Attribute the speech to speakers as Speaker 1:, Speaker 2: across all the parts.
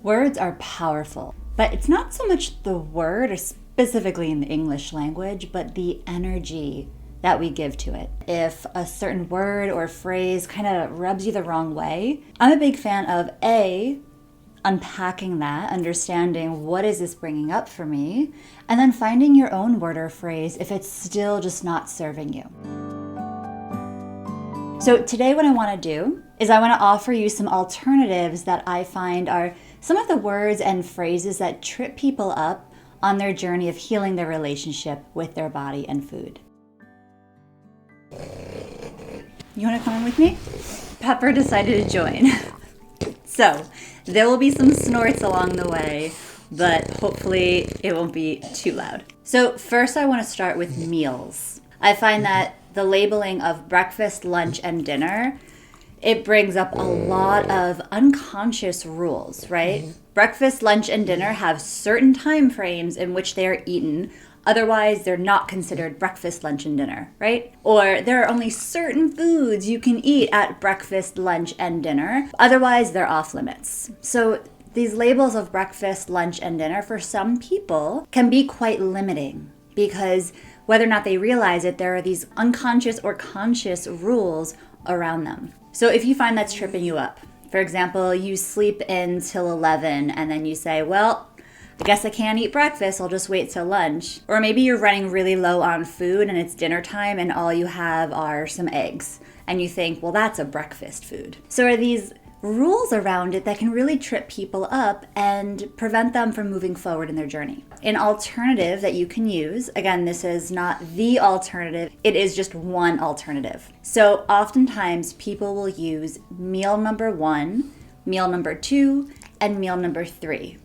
Speaker 1: Words are powerful, but it's not so much the word, or specifically in the English language, but the energy that we give to it. If a certain word or phrase kind of rubs you the wrong way, I'm a big fan of unpacking that, understanding what is this bringing up for me, and then finding your own word or phrase if it's still just not serving you. So today what I want to do is I want to offer you some alternatives that I find are some of the words and phrases that trip people up on their journey of healing their relationship with their body and food. You want to come in with me? Pepper decided to join. So there will be some snorts along the way, but hopefully it won't be too loud. So first I want to start with meals. I find that the labeling of breakfast, lunch, and dinner, it brings up a lot of unconscious rules, right? Mm-hmm. Breakfast, lunch, and dinner have certain time frames in which they are eaten. Otherwise, they're not considered breakfast, lunch, and dinner, right? Or there are only certain foods you can eat at breakfast, lunch, and dinner. Otherwise, they're off limits. So these labels of breakfast, lunch, and dinner for some people can be quite limiting because whether or not they realize it, there are these unconscious or conscious rules around them. So if you find that's tripping you up, for example, you sleep in till 11 and then you say, well, I guess I can't eat breakfast, I'll just wait till lunch. Or maybe you're running really low on food and it's dinner time and all you have are some eggs. And you think, well, that's a breakfast food. So are these rules around it that can really trip people up and prevent them from moving forward in their journey. An alternative that you can use, again, this is not the alternative, it is just one alternative. So oftentimes people will use meal number 1, meal number 2, and meal number 3.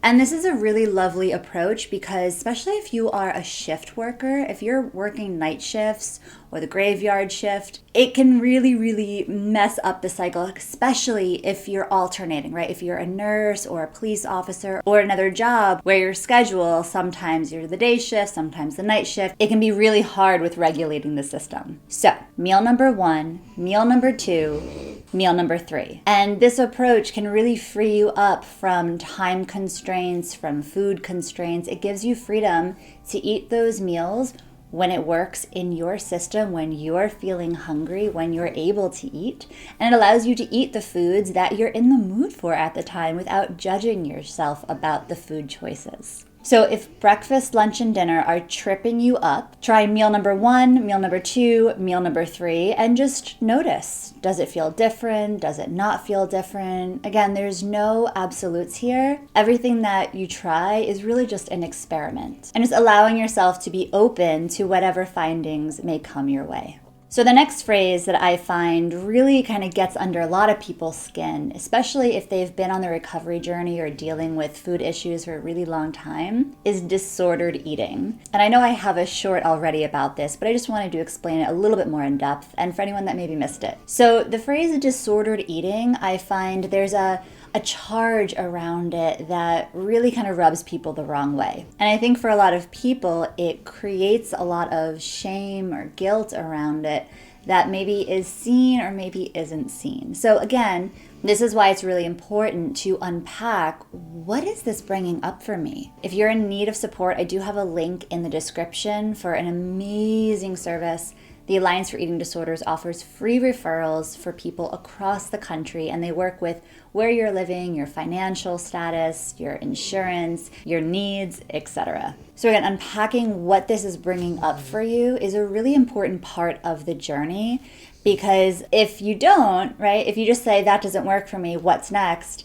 Speaker 1: And this is a really lovely approach because especially if you are a shift worker, if you're working night shifts or the graveyard shift, it can really, really mess up the cycle, especially if you're alternating, right? If you're a nurse or a police officer or another job where your schedule, sometimes you're the day shift, sometimes the night shift, it can be really hard with regulating the system. So meal number 1, meal number 2, meal number 3. And this approach can really free you up from time constraints, from food constraints. It gives you freedom to eat those meals when it works in your system, when you're feeling hungry, when you're able to eat. And it allows you to eat the foods that you're in the mood for at the time without judging yourself about the food choices. So if breakfast, lunch, and dinner are tripping you up, try meal number 1, meal number 2, meal number 3, and just notice. Does it feel different? Does it not feel different? Again, there's no absolutes here. Everything that you try is really just an experiment. And just allowing yourself to be open to whatever findings may come your way. So the next phrase that I find really kind of gets under a lot of people's skin, especially if they've been on the recovery journey or dealing with food issues for a really long time, is disordered eating. And I know I have a short already about this, but I just wanted to explain it a little bit more in depth and for anyone that maybe missed it. So the phrase disordered eating, I find there's a charge around it that really kind of rubs people the wrong way. And I think for a lot of people, it creates a lot of shame or guilt around it that maybe is seen or maybe isn't seen. So again, this is why it's really important to unpack, what is this bringing up for me? If you're in need of support, I do have a link in the description for an amazing service. The Alliance for Eating Disorders offers free referrals for people across the country, and they work with where you're living, your financial status, your insurance, your needs, etc. So again, unpacking what this is bringing up for you is a really important part of the journey, because if you don't, right, if you just say, that doesn't work for me, what's next?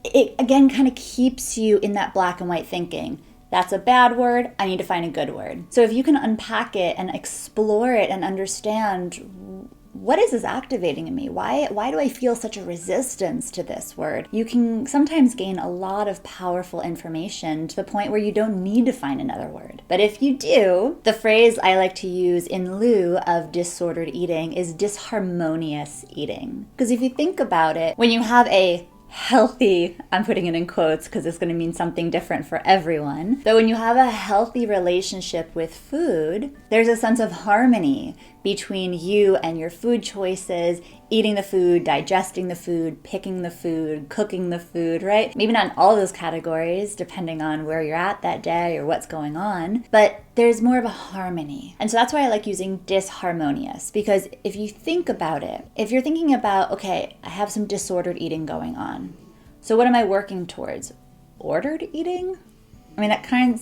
Speaker 1: It again kind of keeps you in that black and white thinking. That's a bad word, I need to find a good word. So if you can unpack it and explore it and understand, what is this activating in me? Why do I feel such a resistance to this word? You can sometimes gain a lot of powerful information to the point where you don't need to find another word. But if you do, the phrase I like to use in lieu of disordered eating is disharmonious eating. Because if you think about it, when you have a healthy, I'm putting it in quotes because it's going to mean something different for everyone. But when you have a healthy relationship with food, there's a sense of harmony. between you and your food choices, eating the food, digesting the food, picking the food, cooking the food, right? Maybe not in all those categories, depending on where you're at that day or what's going on, but there's more of a harmony. And so that's why I like using disharmonious, because if you think about it, if you're thinking about, okay, I have some disordered eating going on, so what am I working towards? Ordered eating? I mean, that kind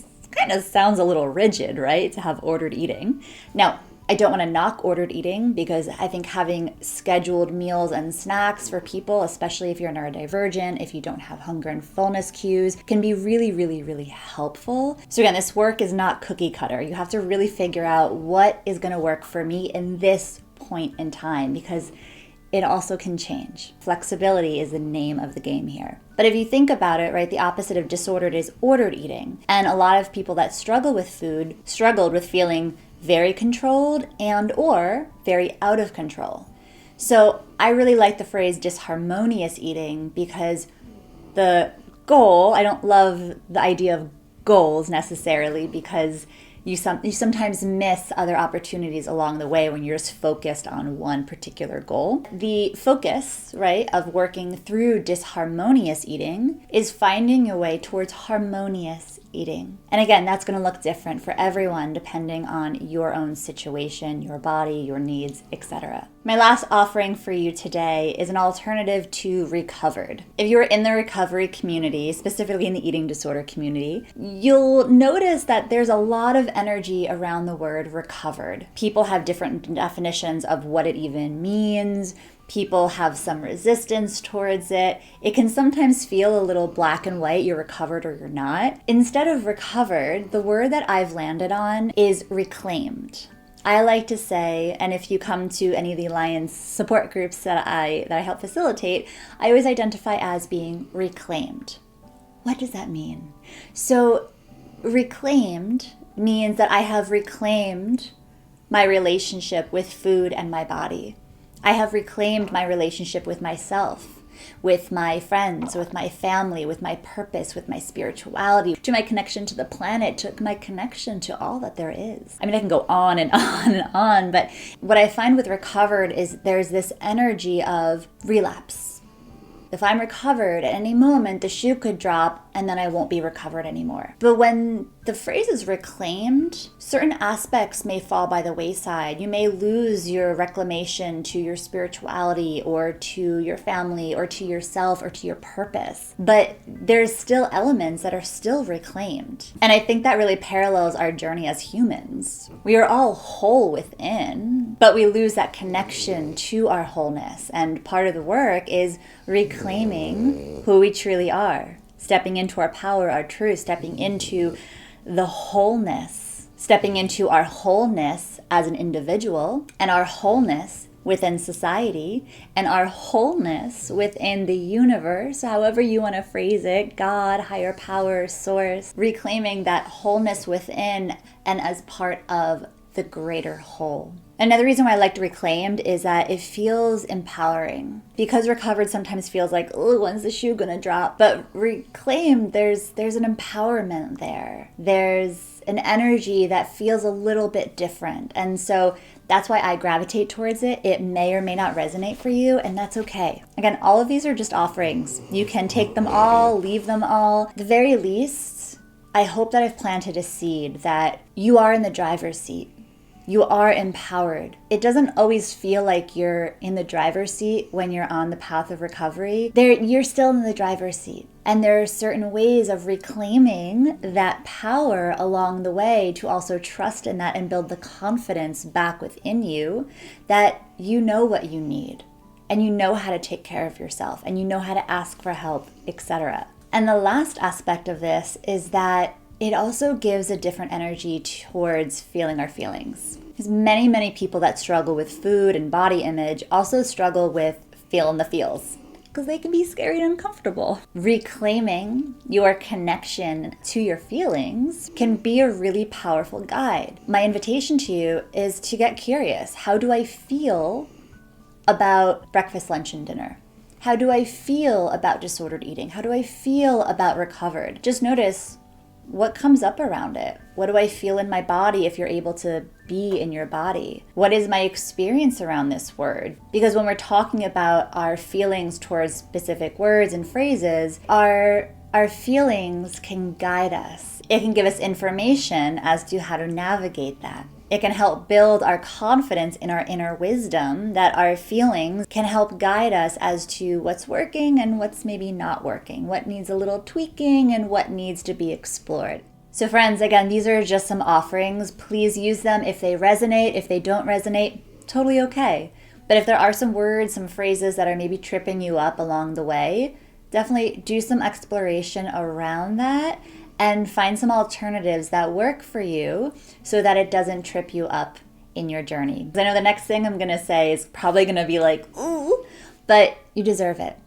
Speaker 1: of sounds a little rigid, right? To have ordered eating. Now, I don't want to knock ordered eating, because I think having scheduled meals and snacks for people, especially if you're neurodivergent, if you don't have hunger and fullness cues, can be really, really, really helpful. So again, this work is not cookie cutter. You have to really figure out what is going to work for me in this point in time, because it also can change. Flexibility is the name of the game here. But if you think about it, right, the opposite of disordered is ordered eating. And a lot of people that struggle with food struggled with feeling very controlled and or very out of control. So I really like the phrase disharmonious eating, because the goal, I don't love the idea of goals necessarily, because you sometimes miss other opportunities along the way when you're just focused on one particular goal. The focus, right, of working through disharmonious eating is finding a way towards harmonious eating. And again, that's going to look different for everyone depending on your own situation, your body, your needs, etc. My last offering for you today is an alternative to Recovered. If you're in the recovery community, specifically in the eating disorder community, you'll notice that there's a lot of energy around the word recovered. People have different definitions of what it even means. People have some resistance towards it. It can sometimes feel a little black and white, you're recovered or you're not. Instead of recovered, the word that I've landed on is reclaimed. I like to say, and if you come to any of the Alliance support groups that I help facilitate, I always identify as being reclaimed. What does that mean? So reclaimed means that I have reclaimed my relationship with food and my body. I have reclaimed my relationship with myself, with my friends, with my family, with my purpose, with my spirituality, to my connection to the planet, to my connection to all that there is. I mean, I can go on and on and on, but what I find with Recovered is there's this energy of relapse. If I'm recovered, at any moment, the shoe could drop and then I won't be recovered anymore. But when the phrase is reclaimed, certain aspects may fall by the wayside. You may lose your reclamation to your spirituality or to your family or to yourself or to your purpose. But there's still elements that are still reclaimed. And I think that really parallels our journey as humans. We are all whole within, but we lose that connection to our wholeness. And part of the work is reclaiming who we truly are, stepping into our power, our truth, stepping into the wholeness, stepping into our wholeness as an individual and our wholeness within society and our wholeness within the universe, however you want to phrase it, God, higher power, source, reclaiming that wholeness within and as part of the greater whole. Another reason why I liked Reclaimed is that it feels empowering. Because Recovered sometimes feels like, oh, when's the shoe gonna drop? But Reclaimed, there's an empowerment there. There's an energy that feels a little bit different. And so that's why I gravitate towards it. It may or may not resonate for you, and that's okay. Again, all of these are just offerings. You can take them all, leave them all. At the very least, I hope that I've planted a seed that you are in the driver's seat. You are empowered. It doesn't always feel like you're in the driver's seat when you're on the path of recovery. You're still in the driver's seat. And there are certain ways of reclaiming that power along the way to also trust in that and build the confidence back within you that you know what you need and you know how to take care of yourself and you know how to ask for help, etc. And the last aspect of this is that it also gives a different energy towards feeling our feelings. Because many people that struggle with food and body image also struggle with feeling the feels, because they can be scary and uncomfortable. Reclaiming your connection to your feelings can be a really powerful guide. My invitation to you is to get curious. How do I feel about breakfast, lunch, and dinner? How do I feel about disordered eating? How do I feel about recovered? Just notice, What comes up around it? What do I feel in my body if you're able to be in your body? What is my experience around this word? Because when we're talking about our feelings towards specific words and phrases, our feelings can guide us. It can give us information as to how to navigate that. It can help build our confidence in our inner wisdom, that our feelings can help guide us as to what's working and what's maybe not working, what needs a little tweaking and what needs to be explored. So friends, again, these are just some offerings. Please use them if they resonate. If they don't resonate, totally okay. But if there are some words, some phrases that are maybe tripping you up along the way, definitely do some exploration around that and find some alternatives that work for you so that it doesn't trip you up in your journey. I know the next thing I'm gonna say is probably gonna be like, ooh, but you deserve it.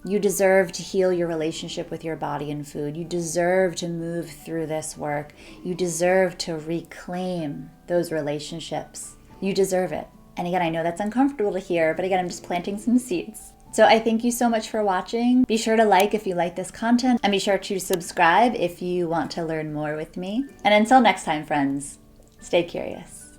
Speaker 1: You deserve to heal your relationship with your body and food. You deserve to move through this work. You deserve to reclaim those relationships. You deserve it. And again, I know that's uncomfortable to hear, but again, I'm just planting some seeds. So I thank you so much for watching. Be sure to like if you like this content, and be sure to subscribe if you want to learn more with me. And until next time, friends, stay curious.